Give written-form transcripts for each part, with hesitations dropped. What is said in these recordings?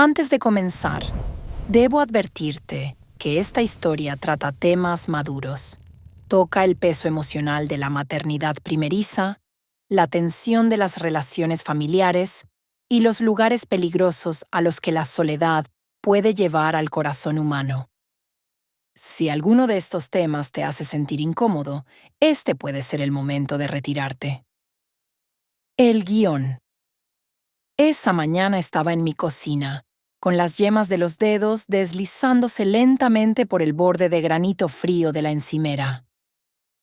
Antes de comenzar, debo advertirte que esta historia trata temas maduros. Toca el peso emocional de la maternidad primeriza, la tensión de las relaciones familiares y los lugares peligrosos a los que la soledad puede llevar al corazón humano. Si alguno de estos temas te hace sentir incómodo, este puede ser el momento de retirarte. El guión. Esa mañana estaba en mi cocina, con las yemas de los dedos deslizándose lentamente por el borde de granito frío de la encimera.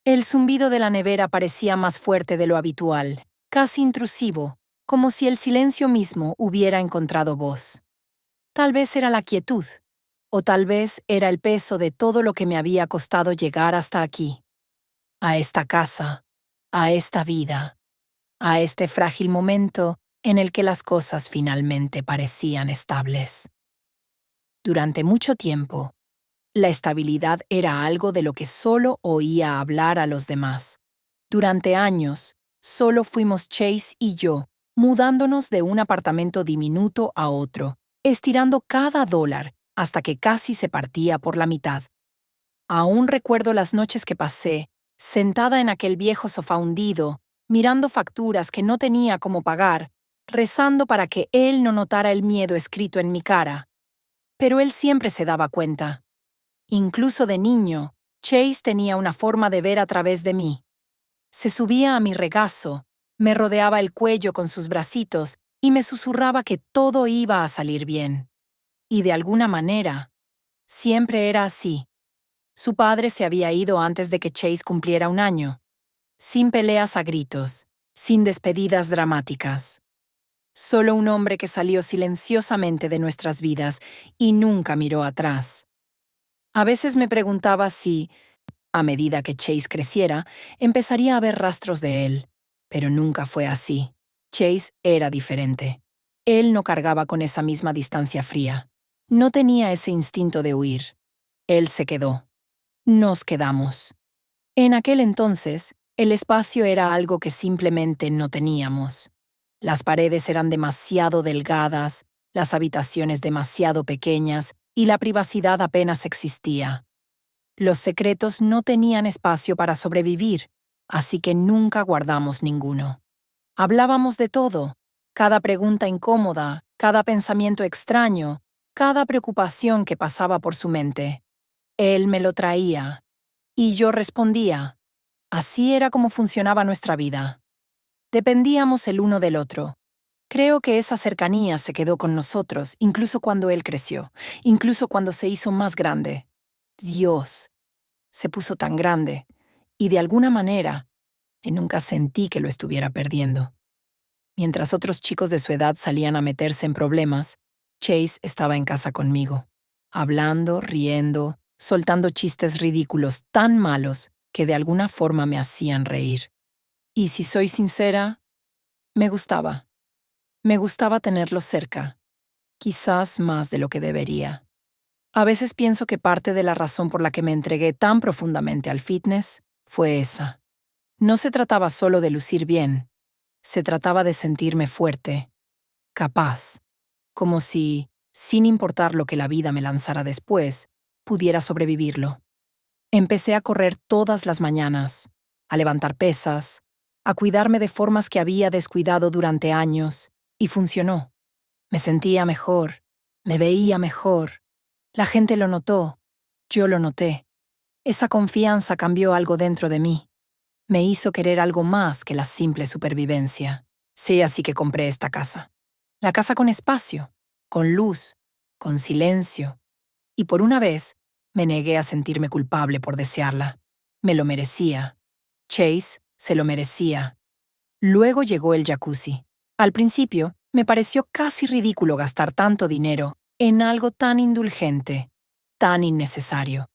El zumbido de la nevera parecía más fuerte de lo habitual, casi intrusivo, como si el silencio mismo hubiera encontrado voz. Tal vez era la quietud, o tal vez era el peso de todo lo que me había costado llegar hasta aquí, a esta casa, a esta vida, a este frágil momento en el que las cosas finalmente parecían estables. Durante mucho tiempo, la estabilidad era algo de lo que solo oía hablar a los demás. Durante años, solo fuimos Chase y yo, mudándonos de un apartamento diminuto a otro, estirando cada dólar hasta que casi se partía por la mitad. Aún recuerdo las noches que pasé, sentada en aquel viejo sofá hundido, mirando facturas que no tenía cómo pagar, rezando para que él no notara el miedo escrito en mi cara. Pero él siempre se daba cuenta. Incluso de niño, Chase tenía una forma de ver a través de mí. Se subía a mi regazo, me rodeaba el cuello con sus bracitos y me susurraba que todo iba a salir bien. Y de alguna manera, siempre era así. Su padre se había ido antes de que Chase cumpliera 1 año, sin peleas a gritos, sin despedidas dramáticas. Solo un hombre que salió silenciosamente de nuestras vidas y nunca miró atrás. A veces me preguntaba si, a medida que Chase creciera, empezaría a ver rastros de él, pero nunca fue así. Chase era diferente. Él no cargaba con esa misma distancia fría. No tenía ese instinto de huir. Él se quedó. Nos quedamos. En aquel entonces, el espacio era algo que simplemente no teníamos. Las paredes eran demasiado delgadas, las habitaciones demasiado pequeñas y la privacidad apenas existía. Los secretos no tenían espacio para sobrevivir, así que nunca guardamos ninguno. Hablábamos de todo, cada pregunta incómoda, cada pensamiento extraño, cada preocupación que pasaba por su mente. Él me lo traía, y yo respondía. Así era como funcionaba nuestra vida. Dependíamos el uno del otro. Creo que esa cercanía se quedó con nosotros, incluso cuando él creció, incluso cuando se hizo más grande. Dios, se puso tan grande, y de alguna manera, y nunca sentí que lo estuviera perdiendo. Mientras otros chicos de su edad salían a meterse en problemas, Chase estaba en casa conmigo, hablando, riendo, soltando chistes ridículos tan malos que de alguna forma me hacían reír. Y si soy sincera, me gustaba. Me gustaba tenerlo cerca, quizás más de lo que debería. A veces pienso que parte de la razón por la que me entregué tan profundamente al fitness fue esa. No se trataba solo de lucir bien, se trataba de sentirme fuerte, capaz, como si, sin importar lo que la vida me lanzara después, pudiera sobrevivirlo. Empecé a correr todas las mañanas, a levantar pesas, a cuidarme de formas que había descuidado durante años, y funcionó. Me sentía mejor, me veía mejor. La gente lo notó, yo lo noté. Esa confianza cambió algo dentro de mí. Me hizo querer algo más que la simple supervivencia. Sí, así que compré esta casa. La casa con espacio, con luz, con silencio. Y por una vez, me negué a sentirme culpable por desearla. Me lo merecía. Chase se lo merecía. Luego llegó el jacuzzi. Al principio, me pareció casi ridículo gastar tanto dinero en algo tan indulgente, tan innecesario.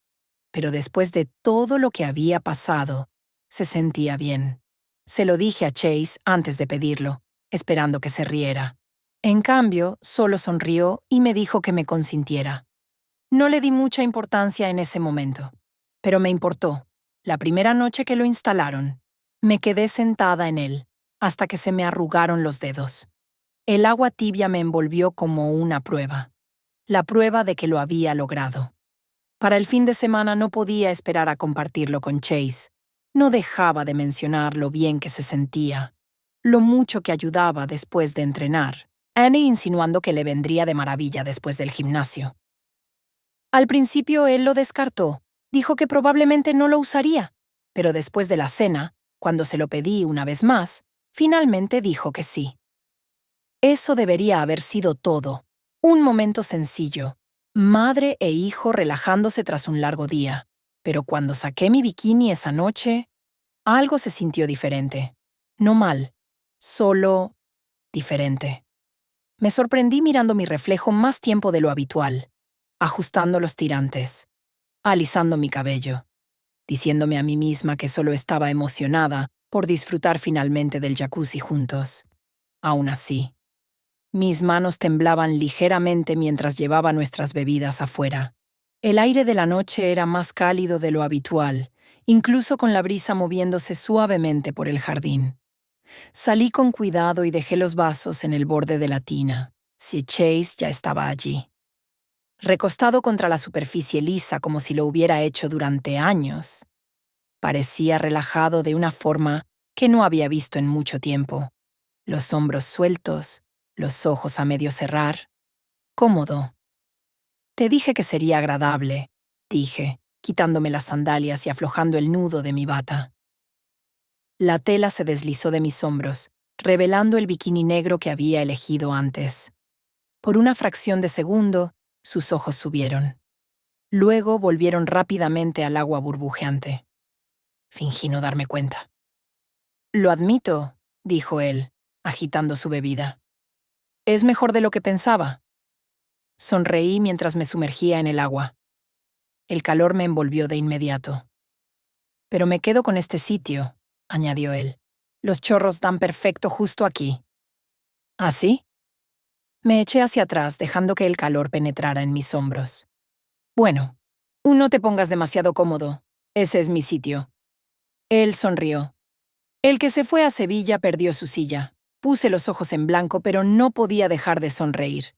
Pero después de todo lo que había pasado, se sentía bien. Se lo dije a Chase antes de pedirlo, esperando que se riera. En cambio, solo sonrió y me dijo que me consintiera. No le di mucha importancia en ese momento, pero me importó. La primera noche que lo instalaron, me quedé sentada en él, hasta que se me arrugaron los dedos. El agua tibia me envolvió como una prueba. la prueba de que lo había logrado. Para el fin de semana no podía esperar a compartirlo con Chase. No dejaba de mencionar lo bien que se sentía, lo mucho que ayudaba después de entrenar, Annie insinuando que le vendría de maravilla después del gimnasio. Al principio él lo descartó, dijo que probablemente no lo usaría, pero después de la cena, cuando se lo pedí una vez más, finalmente dijo que sí. Eso debería haber sido todo. Un momento sencillo. Madre e hijo relajándose tras un largo día. Pero cuando saqué mi bikini esa noche, algo se sintió diferente. No mal, solo diferente. Me sorprendí mirando mi reflejo más tiempo de lo habitual, ajustando los tirantes, alisando mi cabello, diciéndome a mí misma que solo estaba emocionada por disfrutar finalmente del jacuzzi juntos. Aún así, mis manos temblaban ligeramente mientras llevaba nuestras bebidas afuera. El aire de la noche era más cálido de lo habitual, incluso con la brisa moviéndose suavemente por el jardín. Salí con cuidado y dejé los vasos en el borde de la tina, si Chase ya estaba allí. Recostado contra la superficie lisa como si lo hubiera hecho durante años, parecía relajado de una forma que no había visto en mucho tiempo. Los hombros sueltos, los ojos a medio cerrar. Cómodo. Te dije que sería agradable, dije, quitándome las sandalias y aflojando el nudo de mi bata. La tela se deslizó de mis hombros, revelando el bikini negro que había elegido antes. Por una fracción de segundo, sus ojos subieron. Luego volvieron rápidamente al agua burbujeante. Fingí no darme cuenta. Lo admito, dijo él, agitando su bebida. Es mejor de lo que pensaba. Sonreí mientras me sumergía en el agua. El calor me envolvió de inmediato. Pero me quedo con este sitio, añadió él. Los chorros dan perfecto justo aquí. ¿Ah, sí? Me eché hacia atrás, dejando que el calor penetrara en mis hombros. Bueno, no te pongas demasiado cómodo. Ese es mi sitio. Él sonrió. El que se fue a Sevilla perdió su silla. Puse los ojos en blanco, pero no podía dejar de sonreír.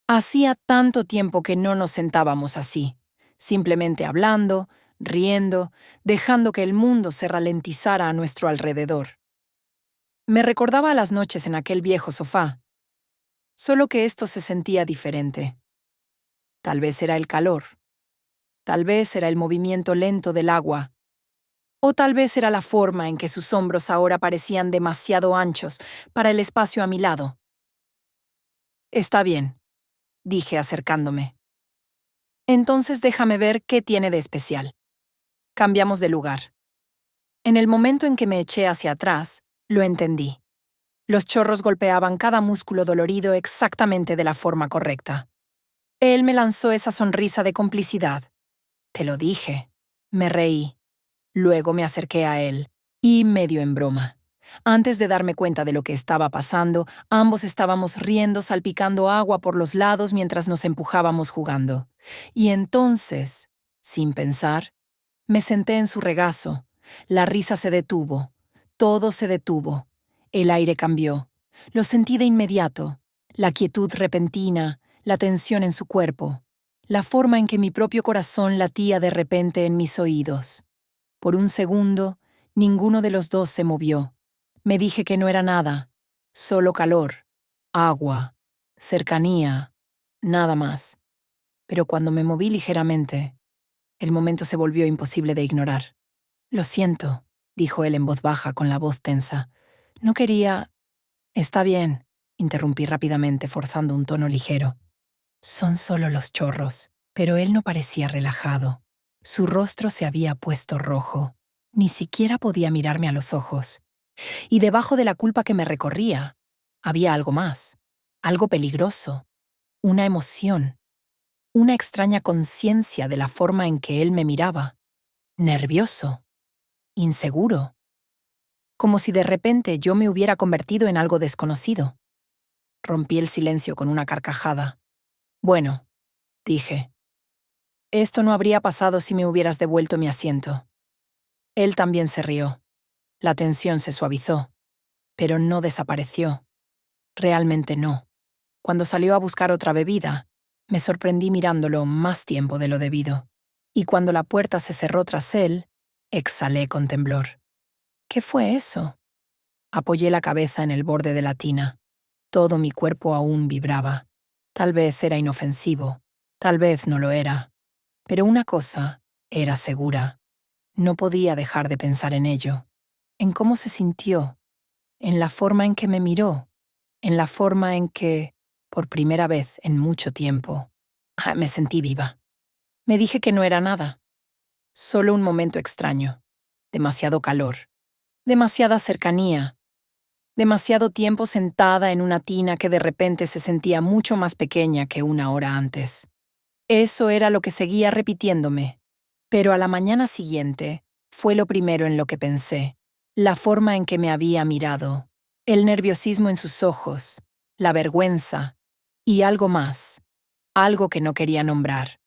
Hacía tanto tiempo que no nos sentábamos así, simplemente hablando, riendo, dejando que el mundo se ralentizara a nuestro alrededor. Me recordaba a las noches en aquel viejo sofá, solo que esto se sentía diferente. Tal vez era el calor, tal vez era el movimiento lento del agua, o tal vez era la forma en que sus hombros ahora parecían demasiado anchos para el espacio a mi lado. Está bien, dije acercándome. Entonces déjame ver qué tiene de especial. Cambiamos de lugar. En el momento en que me eché hacia atrás, lo entendí. Los chorros golpeaban cada músculo dolorido exactamente de la forma correcta. Él me lanzó esa sonrisa de complicidad. Te lo dije. Me reí. Luego me acerqué a él, y medio en broma. Antes de darme cuenta de lo que estaba pasando, ambos estábamos riendo, salpicando agua por los lados mientras nos empujábamos jugando. Y entonces, sin pensar, me senté en su regazo. La risa se detuvo. Todo se detuvo. El aire cambió. Lo sentí de inmediato. La quietud repentina, la tensión en su cuerpo, la forma en que mi propio corazón latía de repente en mis oídos. Por un segundo, ninguno de los dos se movió. Me dije que no era nada, solo calor, agua, cercanía, nada más. Pero cuando me moví ligeramente, el momento se volvió imposible de ignorar. Lo siento, dijo él en voz baja con la voz tensa. No quería... Está bien, interrumpí rápidamente, forzando un tono ligero. Son solo los chorros. Pero él no parecía relajado. Su rostro se había puesto rojo. Ni siquiera podía mirarme a los ojos. Y debajo de la culpa que me recorría, había algo más, algo peligroso, una emoción, una extraña conciencia de la forma en que él me miraba. Nervioso, inseguro, como si de repente yo me hubiera convertido en algo desconocido. Rompí el silencio con una carcajada. Bueno, dije. Esto no habría pasado si me hubieras devuelto mi asiento. Él también se rió. La tensión se suavizó, pero no desapareció. Realmente no. Cuando salió a buscar otra bebida, Me sorprendí mirándolo más tiempo de lo debido, y cuando la puerta se cerró tras él, exhalé con temblor. ¿Qué fue eso? Apoyé la cabeza en el borde de la tina. Todo mi cuerpo aún vibraba. Tal vez era inofensivo, tal vez no lo era. Pero una cosa era segura. No podía dejar de pensar en ello, en cómo se sintió, en la forma en que me miró, en la forma en que, por primera vez en mucho tiempo, me sentí viva. Me dije que no era nada, solo un momento extraño, demasiado calor, demasiada cercanía, demasiado tiempo sentada en una tina que de repente se sentía mucho más pequeña que una hora antes. Eso era lo que seguía repitiéndome, pero a la mañana siguiente fue lo primero en lo que pensé, la forma en que me había mirado, el nerviosismo en sus ojos, la vergüenza y algo más, algo que no quería nombrar.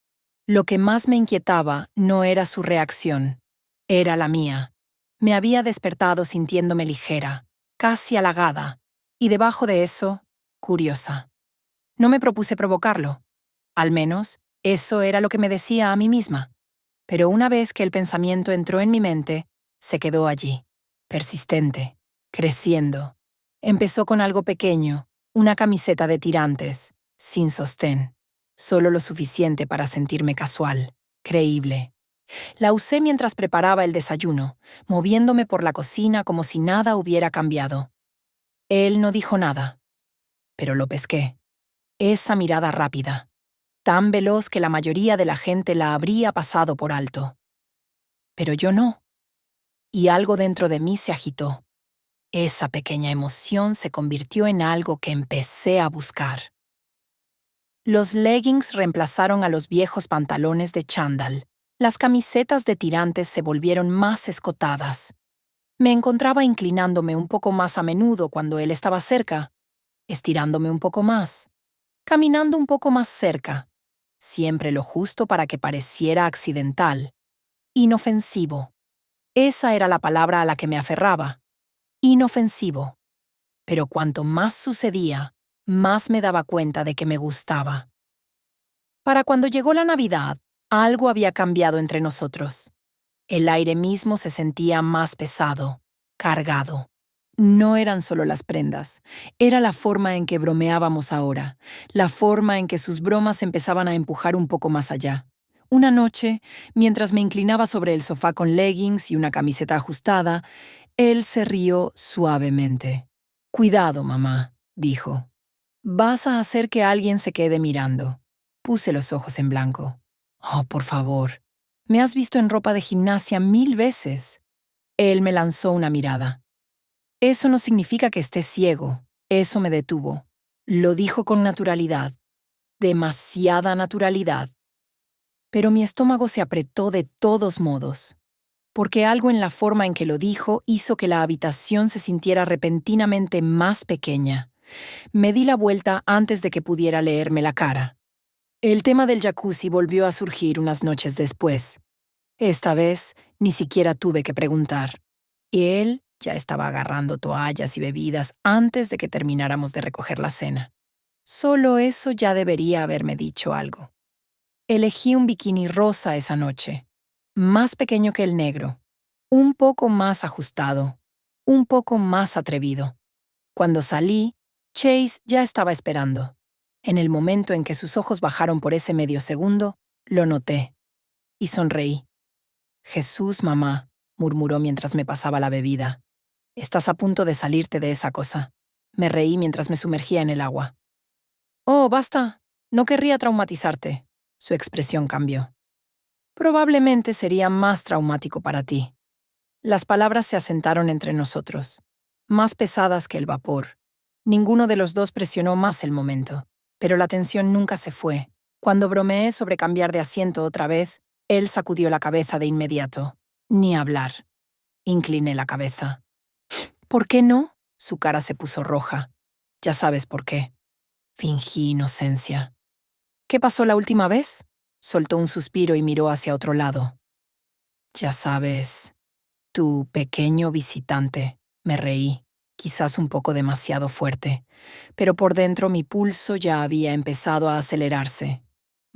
Lo que más me inquietaba no era su reacción, era la mía. Me había despertado sintiéndome ligera, casi halagada, y debajo de eso, curiosa. No me propuse provocarlo. Al menos, eso era lo que me decía a mí misma. Pero una vez que el pensamiento entró en mi mente, se quedó allí, persistente, creciendo. Empezó con algo pequeño, una camiseta de tirantes, sin sostén, solo lo suficiente para sentirme casual, creíble. La usé mientras preparaba el desayuno, moviéndome por la cocina como si nada hubiera cambiado. Él no dijo nada, pero lo pesqué. Esa mirada rápida, tan veloz que la mayoría de la gente la habría pasado por alto. Pero yo no, y algo dentro de mí se agitó. Esa pequeña emoción se convirtió en algo que empecé a buscar. Los leggings reemplazaron a los viejos pantalones de chándal. Las camisetas de tirantes se volvieron más escotadas. Me encontraba inclinándome un poco más a menudo cuando él estaba cerca, estirándome un poco más, caminando un poco más cerca, siempre lo justo para que pareciera accidental, inofensivo. Esa era la palabra a la que me aferraba, inofensivo. Pero cuanto más sucedía, más me daba cuenta de que me gustaba. Para cuando llegó la Navidad, algo había cambiado entre nosotros. El aire mismo se sentía más pesado, cargado. No eran solo las prendas, era la forma en que bromeábamos ahora, la forma en que sus bromas empezaban a empujar un poco más allá. Una noche, mientras me inclinaba sobre el sofá con leggings y una camiseta ajustada, él se rió suavemente. «Cuidado, mamá», dijo. «Vas a hacer que alguien se quede mirando». Puse los ojos en blanco. «Oh, por favor. Me has visto en ropa de gimnasia 1000 veces». Él me lanzó una mirada. «Eso no significa que estés ciego». Eso me detuvo. Lo dijo con naturalidad. Demasiada naturalidad. Pero mi estómago se apretó de todos modos, porque algo en la forma en que lo dijo hizo que la habitación se sintiera repentinamente más pequeña. Me di la vuelta antes de que pudiera leerme la cara. El tema del jacuzzi volvió a surgir unas noches después. Esta vez ni siquiera tuve que preguntar. Y él ya estaba agarrando toallas y bebidas antes de que termináramos de recoger la cena. Solo eso ya debería haberme dicho algo. Elegí un bikini rosa esa noche, más pequeño que el negro, un poco más ajustado, un poco más atrevido. Cuando salí, Chase ya estaba esperando. En el momento en que sus ojos bajaron por ese medio segundo, lo noté. Y sonreí. «Jesús, mamá», murmuró mientras me pasaba la bebida. «Estás a punto de salirte de esa cosa». Me reí mientras me sumergía en el agua. «Oh, basta. No querría traumatizarte». Su expresión cambió. «Probablemente sería más traumático para ti». Las palabras se asentaron entre nosotros, más pesadas que el vapor. Ninguno de los dos presionó más el momento, pero la tensión nunca se fue. Cuando bromeé sobre cambiar de asiento otra vez, él sacudió la cabeza de inmediato. Ni hablar. Incliné la cabeza. «¿Por qué no?» Su cara se puso roja. «Ya sabes por qué». Fingí inocencia. «¿Qué pasó la última vez?» Soltó un suspiro y miró hacia otro lado. «Ya sabes, tu pequeño visitante», me reí, quizás un poco demasiado fuerte, pero por dentro mi pulso ya había empezado a acelerarse.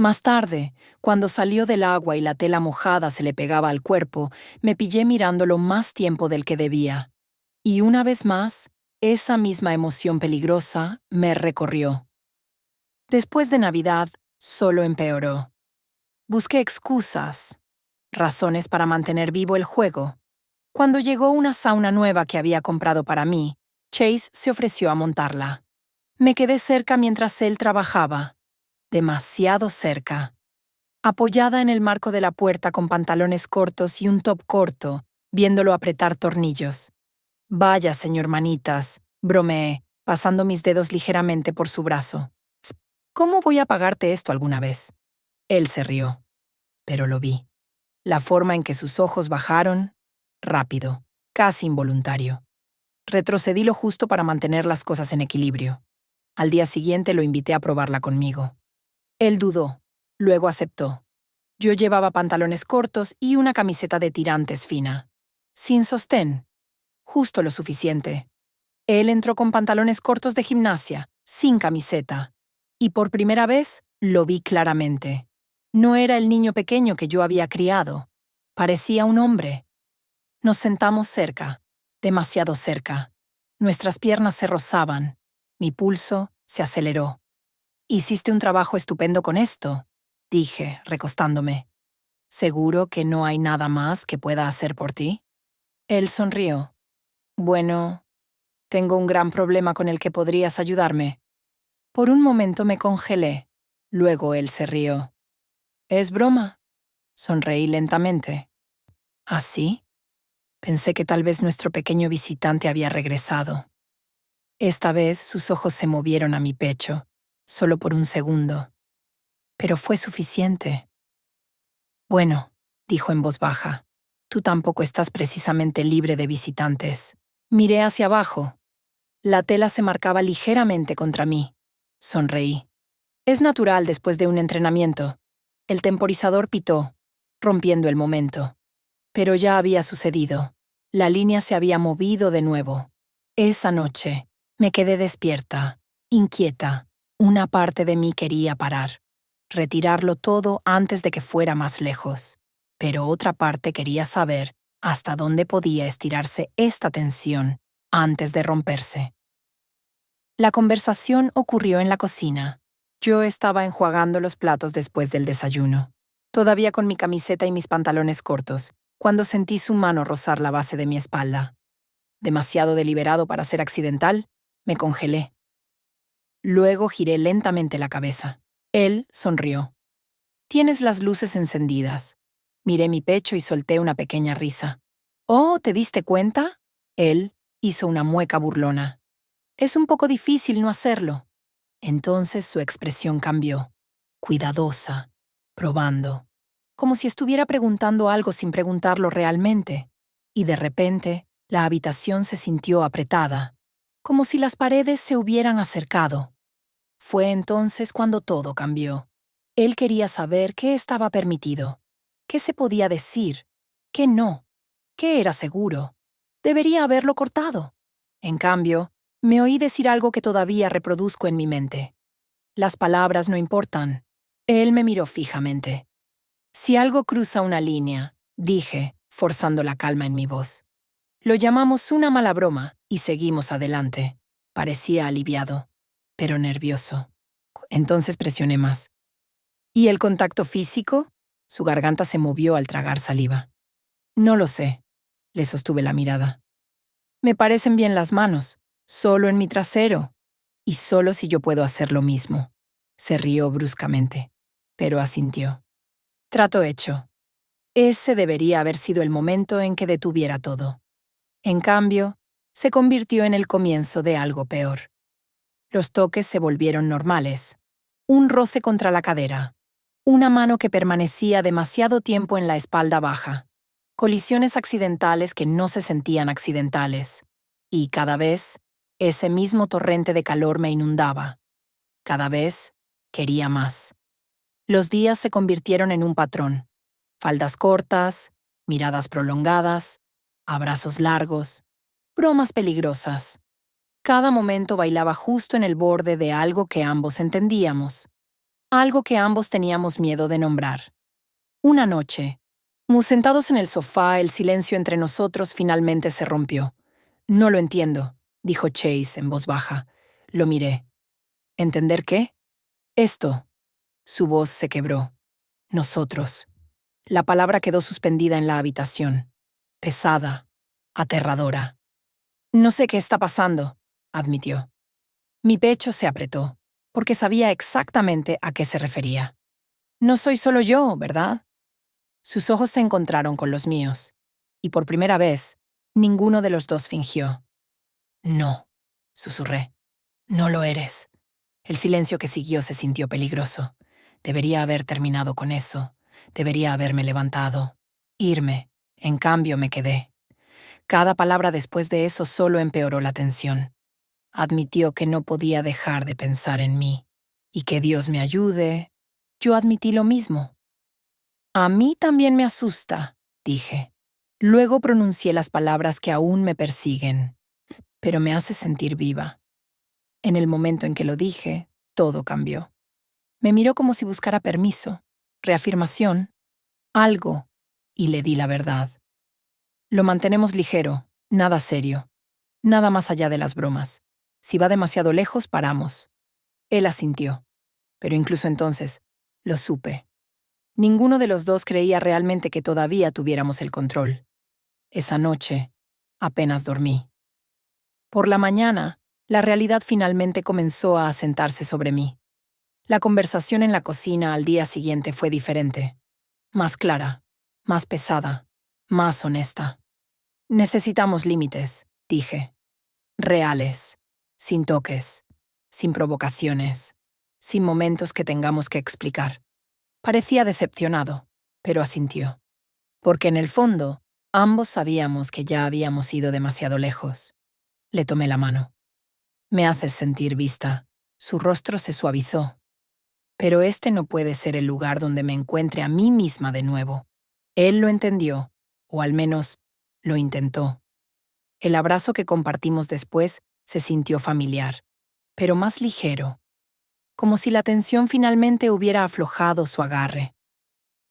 Más tarde, cuando salió del agua y la tela mojada se le pegaba al cuerpo, me pillé mirándolo más tiempo del que debía. Y una vez más, esa misma emoción peligrosa me recorrió. Después de Navidad, solo empeoró. Busqué excusas, razones para mantener vivo el juego. Cuando llegó una sauna nueva que había comprado para mí, Chase se ofreció a montarla. Me quedé cerca mientras él trabajaba, demasiado cerca. Apoyada en el marco de la puerta con pantalones cortos y un top corto, viéndolo apretar tornillos. Vaya, señor Manitas, bromeé, pasando mis dedos ligeramente por su brazo. ¿Cómo voy a pagarte esto alguna vez? Él se rió, pero lo vi. La forma en que sus ojos bajaron, rápido, casi involuntario. Retrocedí lo justo para mantener las cosas en equilibrio. Al día siguiente lo invité a probarla conmigo. Él dudó, luego aceptó. Yo llevaba pantalones cortos y una camiseta de tirantes fina. Sin sostén. Justo lo suficiente. Él entró con pantalones cortos de gimnasia, sin camiseta. Y por primera vez lo vi claramente. No era el niño pequeño que yo había criado. Parecía un hombre. Nos sentamos cerca, demasiado cerca. Nuestras piernas se rozaban. Mi pulso se aceleró. «Hiciste un trabajo estupendo con esto», dije, recostándome. «¿Seguro que no hay nada más que pueda hacer por ti?» Él sonrió. «Bueno, tengo un gran problema con el que podrías ayudarme». Por un momento me congelé. Luego él se rió. «¿Es broma?» Sonreí lentamente. ¿Así? Pensé que tal vez nuestro pequeño visitante había regresado. Esta vez sus ojos se movieron a mi pecho, solo por un segundo. Pero fue suficiente. «Bueno», dijo en voz baja, «tú tampoco estás precisamente libre de visitantes». Miré hacia abajo. La tela se marcaba ligeramente contra mí. Sonreí. Es natural después de un entrenamiento. El temporizador pitó, rompiendo el momento. Pero ya había sucedido. La línea se había movido de nuevo. Esa noche me quedé despierta, inquieta. Una parte de mí quería parar, retirarlo todo antes de que fuera más lejos. Pero otra parte quería saber hasta dónde podía estirarse esta tensión antes de romperse. La conversación ocurrió en la cocina. Yo estaba enjuagando los platos después del desayuno, todavía con mi camiseta y mis pantalones cortos, cuando sentí su mano rozar la base de mi espalda. Demasiado deliberado para ser accidental, me congelé. Luego giré lentamente la cabeza. Él sonrió. «Tienes las luces encendidas». Miré mi pecho y solté una pequeña risa. «Oh, ¿te diste cuenta?» Él hizo una mueca burlona. «Es un poco difícil no hacerlo». Entonces su expresión cambió, cuidadosa, probando, como si estuviera preguntando algo sin preguntarlo realmente. Y de repente, la habitación se sintió apretada, como si las paredes se hubieran acercado. Fue entonces cuando todo cambió. Él quería saber qué estaba permitido, qué se podía decir, qué no, qué era seguro. Debería haberlo cortado. En cambio, me oí decir algo que todavía reproduzco en mi mente. Las palabras no importan. Él me miró fijamente. «Si algo cruza una línea», dije, forzando la calma en mi voz. «Lo llamamos una mala broma y seguimos adelante». Parecía aliviado, pero nervioso. Entonces presioné más. «¿Y el contacto físico?» Su garganta se movió al tragar saliva. «No lo sé», le sostuve la mirada. «Me parecen bien las manos, solo en mi trasero, y solo si yo puedo hacer lo mismo». Se rió bruscamente, pero asintió. Trato hecho. Ese debería haber sido el momento en que detuviera todo. En cambio, se convirtió en el comienzo de algo peor. Los toques se volvieron normales. Un roce contra la cadera. Una mano que permanecía demasiado tiempo en la espalda baja. Colisiones accidentales que no se sentían accidentales. Y cada vez, ese mismo torrente de calor me inundaba. Cada vez, quería más. Los días se convirtieron en un patrón. Faldas cortas, miradas prolongadas, abrazos largos, bromas peligrosas. Cada momento bailaba justo en el borde de algo que ambos entendíamos. algo que ambos teníamos miedo de nombrar. Una noche, sentados en el sofá, el silencio entre nosotros finalmente se rompió. No lo entiendo, dijo Chase en voz baja. Lo miré. ¿Entender qué? Esto. Su voz se quebró. Nosotros. La palabra quedó suspendida en la habitación. Pesada. Aterradora. No sé qué está pasando, admitió. Mi pecho se apretó, porque sabía exactamente a qué se refería. No soy solo yo, ¿verdad? Sus ojos se encontraron con los míos, y por primera vez, ninguno de los dos fingió. No, susurré. No lo eres. El silencio que siguió se sintió peligroso. Debería haber terminado con eso. Debería haberme levantado. Irme. En cambio, me quedé. Cada palabra después de eso solo empeoró la tensión. Admitió que no podía dejar de pensar en mí. Y que Dios me ayude. Yo admití lo mismo. A mí también me asusta, dije. Luego pronuncié las palabras que aún me persiguen. Pero me hace sentir viva. En el momento en que lo dije, todo cambió. Me miró como si buscara permiso, reafirmación, algo, y le di la verdad. Lo mantenemos ligero, nada serio, nada más allá de las bromas. Si va demasiado lejos, paramos. Él asintió, pero incluso entonces, lo supe. Ninguno de los dos creía realmente que todavía tuviéramos el control. Esa noche, apenas dormí. Por la mañana, la realidad finalmente comenzó a asentarse sobre mí. La conversación en la cocina al día siguiente fue diferente. Más clara, más pesada, más honesta. Necesitamos límites, dije. Reales, sin toques, sin provocaciones, sin momentos que tengamos que explicar. Parecía decepcionado, pero asintió. Porque en el fondo, ambos sabíamos que ya habíamos ido demasiado lejos. Le tomé la mano. Me haces sentir vista. Su rostro se suavizó. Pero este no puede ser el lugar donde me encuentre a mí misma de nuevo. Él lo entendió, o al menos lo intentó. El abrazo que compartimos después se sintió familiar, pero más ligero, como si la tensión finalmente hubiera aflojado su agarre.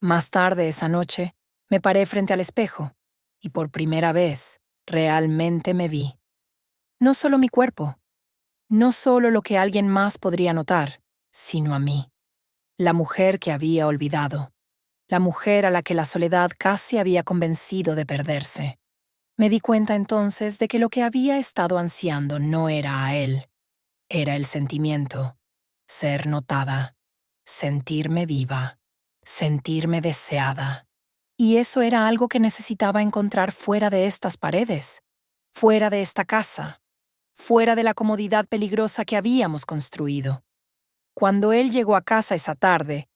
Más tarde esa noche, me paré frente al espejo, y por primera vez, realmente me vi. No solo mi cuerpo, no solo lo que alguien más podría notar, sino a mí. La mujer que había olvidado, la mujer a la que la soledad casi había convencido de perderse. Me di cuenta entonces de que lo que había estado ansiando no era a él, era el sentimiento, ser notada, sentirme viva, sentirme deseada. Y eso era algo que necesitaba encontrar fuera de estas paredes, fuera de esta casa, fuera de la comodidad peligrosa que habíamos construido. Cuando él llegó a casa esa tarde,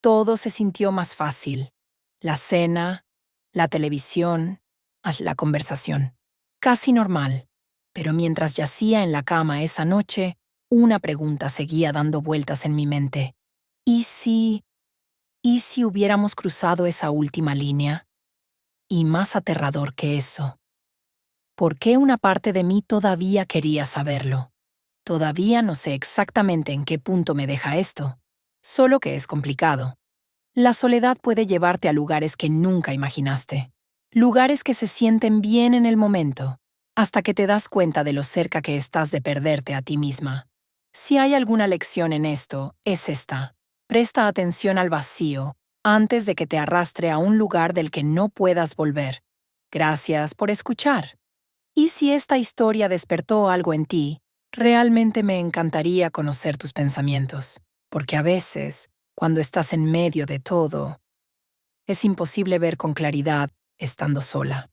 todo se sintió más fácil. La cena, la televisión, la conversación. Casi normal. Pero mientras yacía en la cama esa noche, una pregunta seguía dando vueltas en mi mente. ¿Y si hubiéramos cruzado esa última línea? Y más aterrador que eso, ¿por qué una parte de mí todavía quería saberlo? Todavía no sé exactamente en qué punto me deja esto, solo que es complicado. La soledad puede llevarte a lugares que nunca imaginaste, lugares que se sienten bien en el momento, hasta que te das cuenta de lo cerca que estás de perderte a ti misma. Si hay alguna lección en esto, es esta. Presta atención al vacío antes de que te arrastre a un lugar del que no puedas volver. Gracias por escuchar. Y si esta historia despertó algo en ti, realmente me encantaría conocer tus pensamientos, porque a veces, cuando estás en medio de todo, es imposible ver con claridad estando sola.